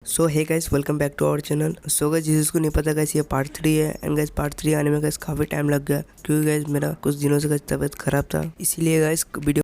So hey guys, welcome back to our channel. So guys, जिसको नहीं पता guys, ये पार्ट 3 है। एंड गाइस पार्ट 3 आने में गाइस काफ़ी टाइम लग गया, क्योंकि गाइस मेरा कुछ दिनों से गाइस तबीयत खराब था, इसीलिए गाइस वीडियो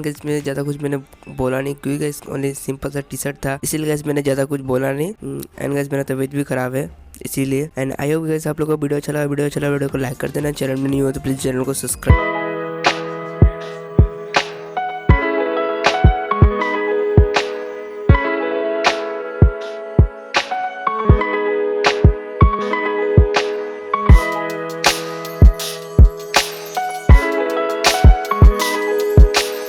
गाइस में ज़्यादा कुछ मैंने बोला नहीं, क्योंकि गाइस ओनली सिंपल सा टी शर्ट था, इसीलिए गाइस मैंने ज़्यादा कुछ बोला नहीं। एंड गाइस मेरा तबीयत भी खराब है इसीलिए। एंड आई होप गाइस आप लोगों को वीडियो अच्छा लगा। वीडियो को लाइक कर देना। चैनल में नहीं हो तो प्लीज़ चैनल को सब्सक्राइब